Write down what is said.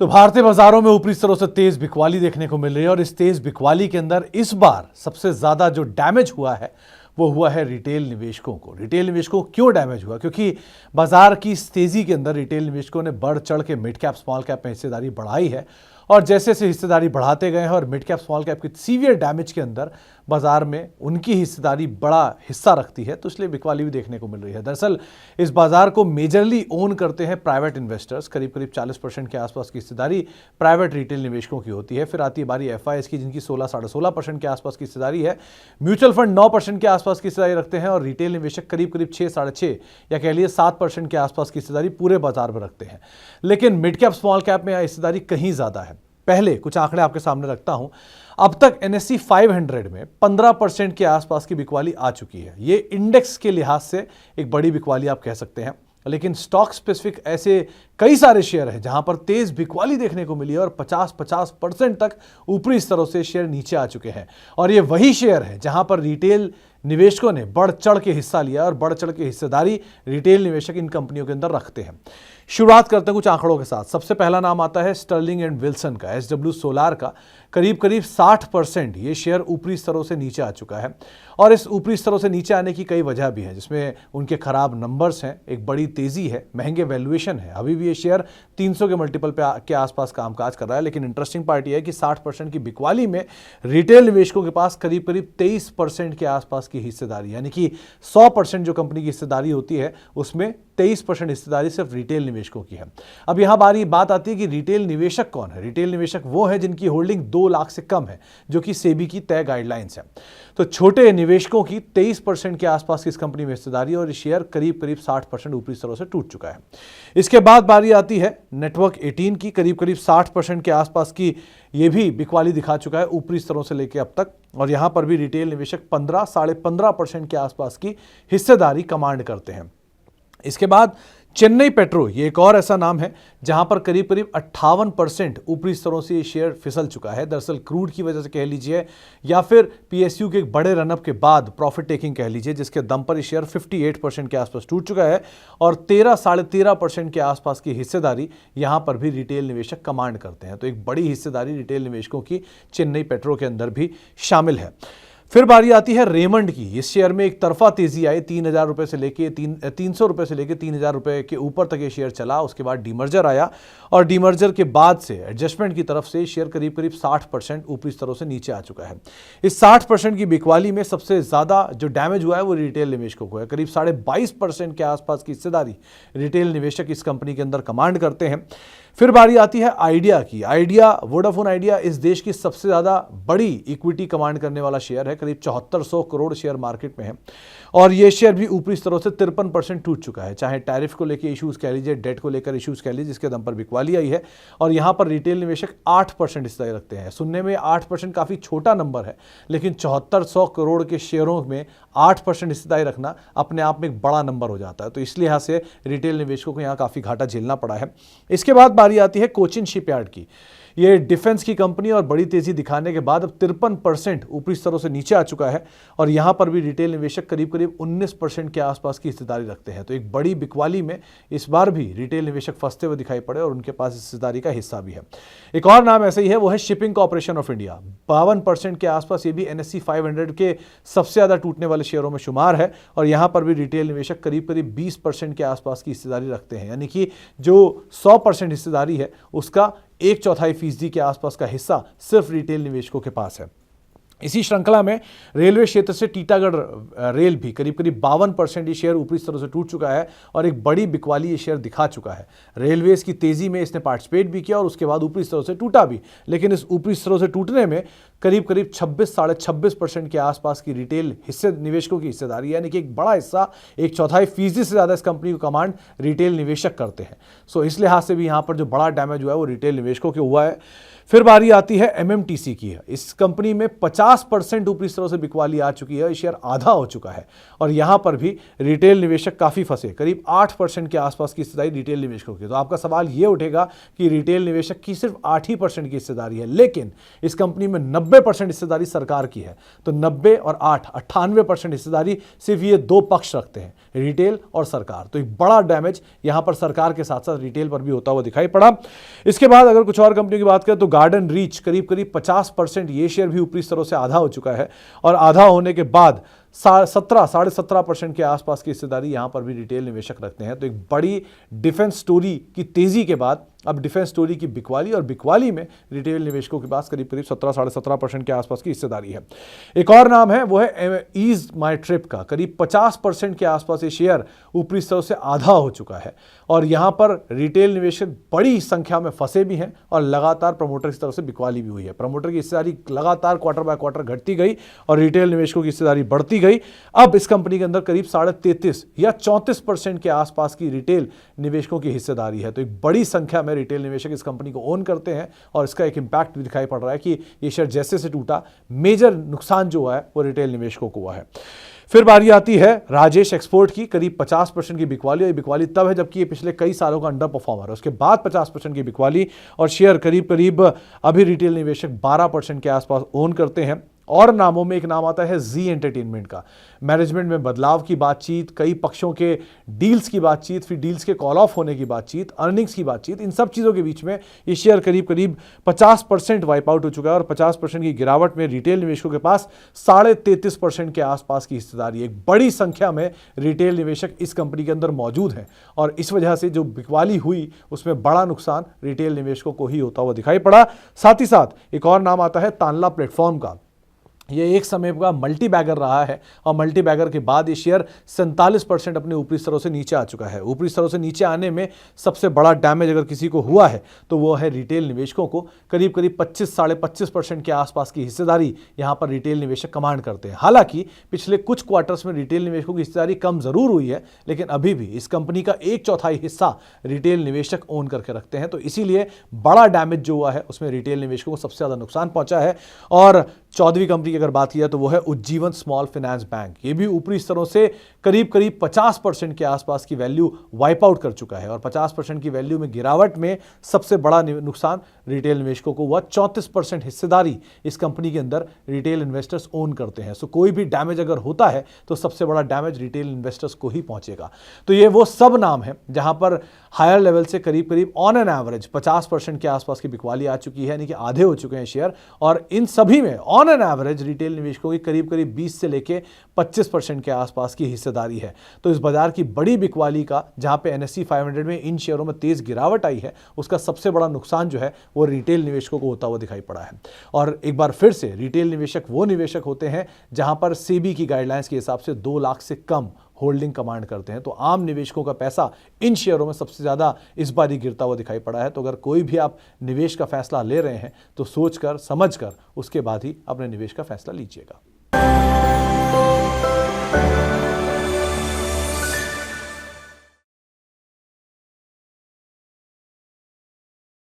तो भारतीय बाजारों में ऊपरी स्तरों से तेज बिकवाली देखने को मिल रही है और इस तेज बिकवाली के अंदर इस बार सबसे ज्यादा जो डैमेज हुआ है वो हुआ है रिटेल निवेशकों को। रिटेल निवेशकों को क्यों डैमेज हुआ? क्योंकि बाजार की इस तेजी के अंदर रिटेल निवेशकों ने बढ़ चढ़ के मिड कैप स्मॉल कैप में हिस्सेदारी बढ़ाई है और जैसे जैसे हिस्सेदारी बढ़ाते गए हैं और मिड कैप स्मॉल कैप की सीवियर डैमेज के अंदर बाजार में उनकी हिस्सेदारी बड़ा हिस्सा रखती है, तो इसलिए बिकवाली भी देखने को मिल रही है। दरअसल इस बाजार को मेजरली ओन करते हैं प्राइवेट इन्वेस्टर्स। करीब करीब 40% के आसपास की हिस्सेदारी प्राइवेट रिटेल निवेशकों की होती है। फिर आती है बारी एफआईएस की, जिनकी 16-16.5% के आसपास की हिस्सेदारी है। म्यूचुअल फंड 9% के आसपास की हिस्सेदारी रखते हैं और रिटेल निवेशक करीब करीब 6-6.5 या कह लिए 7% के आसपास की हिस्सेदारी पूरे बाजार में रखते हैं। लेकिन मिड कैप स्मॉल कैप में यह हिस्सेदारी कहीं ज्यादा है। पहले कुछ आंकड़े आपके सामने रखता हूं। अब तक NSE 500 में 15% के आसपास की बिकवाली आ चुकी है। ये इंडेक्स के लिहाज से एक बड़ी बिकवाली आप कह सकते हैं, लेकिन स्टॉक स्पेसिफिक ऐसे कई सारे शेयर हैं जहां पर तेज बिकवाली देखने को मिली है और 50% तक ऊपरी स्तरों से शेयर नीचे आ चुके हैं। और ये वही शेयर है जहां पर रिटेल निवेशकों ने बढ़ चढ़ के हिस्सा लिया और बढ़ चढ़ के हिस्सेदारी रिटेल निवेशक इन कंपनियों के अंदर रखते हैं। शुरुआत करते हैं कुछ आंकड़ों के साथ। सबसे पहला नाम आता है स्टर्लिंग एंड विल्सन का, SW सोलार का। करीब करीब 60% ये शेयर ऊपरी स्तरों से नीचे आ चुका है और इस ऊपरी स्तरों से नीचे आने की कई वजह भी है, जिसमें उनके खराब नंबर्स हैं, एक बड़ी तेजी है, महंगे वैल्यूएशन है। अभी भी ये शेयर 300 के मल्टीपल के आसपास कामकाज कर रहा है। लेकिन इंटरेस्टिंग पार्ट यह है कि 60% की बिकवाली में रिटेल निवेशकों के पास करीब करीब 23% के आसपास की हिस्सेदारी, यानी कि 100% जो कंपनी की हिस्सेदारी होती है उसमें 23% हिस्सेदारी सिर्फ रिटेल निवेशकों की है। अब यहां बात आती है कि रिटेल निवेशक कौन है? रिटेल निवेशक वो है जिनकी होल्डिंग 2 लाख से कम है, जो कि सेबी की तय गाइडलाइंस है। तो छोटे निवेशकों की 23% के आसपास की इस कंपनी में हिस्सेदारी और शेयर करीब करीब 60% ऊपरी स्तरों से टूट चुका है। इसके बाद बारी आती है नेटवर्क 18 की। करीब करीब 60% के आसपास की ये भी बिकवाली दिखा चुका है ऊपरी स्तरों से लेकर अब तक, और यहां पर भी रिटेल निवेशक 15-15.5% के आसपास की हिस्सेदारी कमांड करते हैं। इसके बाद चेन्नई पेट्रो, ये एक और ऐसा नाम है जहां पर करीब करीब 58% ऊपरी स्तरों से ये शेयर फिसल चुका है। दरअसल क्रूड की वजह से कह लीजिए या फिर PSU के एक बड़े रनअप के बाद प्रॉफिट टेकिंग कह लीजिए, जिसके दम पर ये शेयर 58% के आसपास टूट चुका है और 13-13.5% के आसपास की हिस्सेदारी यहां पर भी रिटेल निवेशक कमांड करते हैं। तो एक बड़ी हिस्सेदारी रिटेल निवेशकों की चेन्नई पेट्रो के अंदर भी शामिल है। फिर बारी आती है रेमंड की। इस शेयर में एक तरफा तेजी आई, 3,000 रुपए से लेके 300 रुपए से लेके 3,000 रुपए के ऊपर तक ये शेयर चला। उसके बाद डीमर्जर आया और डीमर्जर के बाद से एडजस्टमेंट की तरफ से शेयर करीब करीब 60% ऊपरी स्तरों से नीचे आ चुका है। इस 60% की बिकवाली में सबसे ज्यादा जो डैमेज हुआ है वो रिटेल निवेशकों को है। करीब 22.5% के आसपास की हिस्सेदारी रिटेल निवेशक इस कंपनी के अंदर कमांड करते हैं। फिर बारी आती है आइडिया की। आइडिया, वोडाफोन आइडिया इस देश की सबसे ज्यादा बड़ी इक्विटी कमांड करने वाला शेयर है। करीब 7400 करोड़ शेयर मार्केट में है और यह शेयर भी ऊपरी स्तरों से 53% टूट चुका है। चाहे टैरिफ को लेकर इश्यूज कह लीजिए, डेट को लेकर इश्यूज कह लीजिए, जिसके दम पर बिकवाली आई है। और यहां पर रिटेल निवेशक 8% हिस्सा रखते हैं। सुनने में 8% काफी छोटा नंबर है, लेकिन 7400 करोड़ के शेयरों में 8% हिस्सेदारी रखना अपने आप में एक बड़ा नंबर हो जाता है। तो इस लिहाज से रिटेल निवेशकों को यहां काफी घाटा झेलना पड़ा है। इसके बाद बारी आती है कोचिन शिपयार्ड की। ये डिफेंस की कंपनी और बड़ी तेजी दिखाने के बाद अब 53% ऊपरी स्तरों से नीचे आ चुका है और यहां पर भी रिटेल निवेशक करीब करीब 19% के आसपास की हिस्सेदारी रखते हैं। तो एक बड़ी बिकवाली में इस बार भी रिटेल निवेशक फंसते हुए दिखाई पड़े और उनके पास हिस्सेदारी का हिस्सा भी है। एक और नाम ऐसे ही है, वो है शिपिंग कॉर्पोरेशन ऑफ इंडिया। 52% के आसपास ये भी NSE 500 के सबसे ज्यादा टूटने वाले शेयरों में शुमार है और यहां पर भी रिटेल निवेशक करीब करीब 20% के आसपास की हिस्सेदारी रखते हैं। यानी कि जो 100% हिस्सेदारी है उसका 1/4% के आसपास का हिस्सा सिर्फ रिटेल निवेशकों के पास है। इसी श्रृंखला में रेलवे क्षेत्र से टीटागढ़ रेल भी करीब करीब 52% ये शेयर ऊपरी स्तरों से टूट चुका है और एक बड़ी बिकवाली ये शेयर दिखा चुका है। रेलवेज की तेजी में इसने पार्टिसिपेट भी किया और उसके बाद ऊपरी स्तरों से टूटा भी, लेकिन इस ऊपरी स्तरों से टूटने में करीब करीब 26-26.5% के आसपास की रिटेल हिस्से निवेशकों की हिस्सेदारी, यानी कि एक बड़ा हिस्सा 1/4% से ज्यादा इस कंपनी को कमांड रिटेल निवेशक करते हैं। सो इस लिहाज से भी यहां पर जो बड़ा डैमेज हुआ है वो रिटेल निवेशकों के हुआ है। फिर बारी आती है MMTC की। इस कंपनी में 50 50% ऊपरी स्तरों से बिकवाली आ चुकी है, शेयर आधा हो चुका है और यहां पर भी रिटेल निवेशक काफी फंसे, करीब 8% के आसपास की हिस्सेदारी रिटेल निवेशकों की। तो आपका सवाल यह उठेगा कि रिटेल निवेशक की सिर्फ 8% की हिस्सेदारी है, लेकिन इस कंपनी में 90% हिस्सेदारी सरकार की है। तो 90 और 8 98% हिस्सेदारी सिर्फ ये दो पक्ष रखते हैं, रिटेल और सरकार। तो एक बड़ा डैमेज यहां पर सरकार के साथ साथ रिटेल पर भी होता हुआ दिखाई पड़ा। इसके बाद अगर कुछ और कंपनियों की बात करें तो गार्डन रीच करीब 50%, ये शेयर भी ऊपरी स्तरों से आधा हो चुका है और आधा होने के बाद 17.5% के आसपास की हिस्सेदारी यहां पर भी रिटेल निवेशक रखते हैं। तो एक बड़ी डिफेंस स्टोरी की तेजी के बाद अब डिफेंस स्टोरी की बिकवाली, और बिकवाली में रिटेल निवेशकों के पास करीब 17.5% के आसपास की हिस्सेदारी है। एक और नाम है वो है ईज माई ट्रिप का, करीब 50% के आसपास ये शेयर ऊपरी स्तरों से आधा हो चुका है और यहां पर रिटेल निवेशक बड़ी संख्या में फंसे भी हैं और लगातार प्रमोटर की तरफ से बिकवाली भी हुई है। प्रमोटर की हिस्सेदारी लगातार क्वार्टर बाय क्वार्टर घटती गई और रिटेल निवेशकों की हिस्सेदारी बढ़ती गई। अब इस कंपनी के अंदर करीब 33.5 या 34% के आसपास की रिटेल निवेशकों की हिस्सेदारी है। तो एक बड़ी संख्या में रिटेल निवेशक इस कंपनी को ओन करते हैं और इसका एक इंपैक्ट भी दिखाई पड़ रहा है कि ये शेयर जैसे से टूटा, मेजर नुकसान जो हुआ है वो रिटेल निवेशकों को हुआ है। फिर बारी आती है राजेश एक्सपोर्ट की, करीब 50% की बिकवाली, और बिकवाली तब है जबकि ये पिछले कई सालों का अंडर परफॉर्मर है। उसके बाद 50% की बिकवाली और शेयर करीब अभी रिटेल निवेशक 12% के आसपास ओन करते हैं। और नामों में एक नाम आता है जी एंटरटेनमेंट का। मैनेजमेंट में बदलाव की बातचीत, कई पक्षों के डील्स की बातचीत, फिर डील्स के कॉल ऑफ होने की बातचीत, अर्निंग्स की बातचीत, इन सब चीज़ों के बीच में ये शेयर करीब 50% वाइप आउट हो चुका है और 50% की गिरावट में रिटेल निवेशकों के पास 33.5% के आसपास की हिस्सेदारी। एक बड़ी संख्या में रिटेल निवेशक इस कंपनी के अंदर मौजूद हैं और इस वजह से जो बिकवाली हुई उसमें बड़ा नुकसान रिटेल निवेशकों को ही होता हुआ दिखाई पड़ा। साथ ही साथ एक और नाम आता है तानला प्लेटफॉर्म का। ये एक समय का मल्टी बैगर रहा है और मल्टी बैगर के बाद ये शेयर 47% अपने ऊपरी स्तरों से नीचे आ चुका है। ऊपरी स्तरों से नीचे आने में सबसे बड़ा डैमेज अगर किसी को हुआ है तो वो है रिटेल निवेशकों को। करीब 25-25.5% के आसपास की हिस्सेदारी यहाँ पर रिटेल निवेशक कमांड करते हैं। हालांकि पिछले कुछ क्वार्टर्स में रिटेल निवेशकों की हिस्सेदारी कम जरूर हुई है, लेकिन अभी भी इस कंपनी का 1/4 हिस्सा रिटेल निवेशक ओन करके रखते हैं। तो इसीलिए बड़ा डैमेज जो हुआ है उसमें रिटेल निवेशकों को सबसे ज़्यादा नुकसान पहुंचा है। और 14वीं कंपनी की अगर बात किया तो वो है उज्जीवन स्मॉल फाइनेंस बैंक। ये भी ऊपरी स्तरों से करीब 50% के आसपास की वैल्यू वाइप आउट कर चुका है और 50% की वैल्यू में गिरावट में सबसे बड़ा नुकसान रिटेल निवेशकों को हुआ। 34% हिस्सेदारी इस कंपनी के अंदर रिटेल इन्वेस्टर्स ओन करते हैं। सो कोई भी डैमेज अगर होता है तो सबसे बड़ा डैमेज रिटेल इन्वेस्टर्स को ही पहुंचेगा। तो ये वो सब नाम है जहां पर हायर लेवल से करीब ऑन एन एवरेज 50% के आसपास की बिकवाली आ चुकी है, यानी कि आधे हो चुके हैं शेयर। और इन सभी में ऑन एन एवरेज रिटेल निवेशकों की करीब 20 से लेके 25% के आसपास की हिस्सेदारी है। तो इस बाजार की बड़ी बिकवाली का, जहां पे NSE 500 में इन शेयरों में तेज गिरावट आई है, उसका सबसे बड़ा नुकसान जो है वो रिटेल निवेशकों को होता हुआ दिखाई पड़ा है। और एक बार फिर से रिटेल निवेशक वो निवेशक होते हैं जहां पर सेबी की गाइडलाइंस के हिसाब से 2 लाख से कम होल्डिंग कमांड करते हैं। तो आम निवेशकों का पैसा इन शेयरों में सबसे ज़्यादा इस बार ही गिरता हुआ दिखाई पड़ा है। तो अगर कोई भी आप निवेश का फैसला ले रहे हैं तो सोचकर समझकर उसके बाद ही अपने निवेश का फैसला लीजिएगा।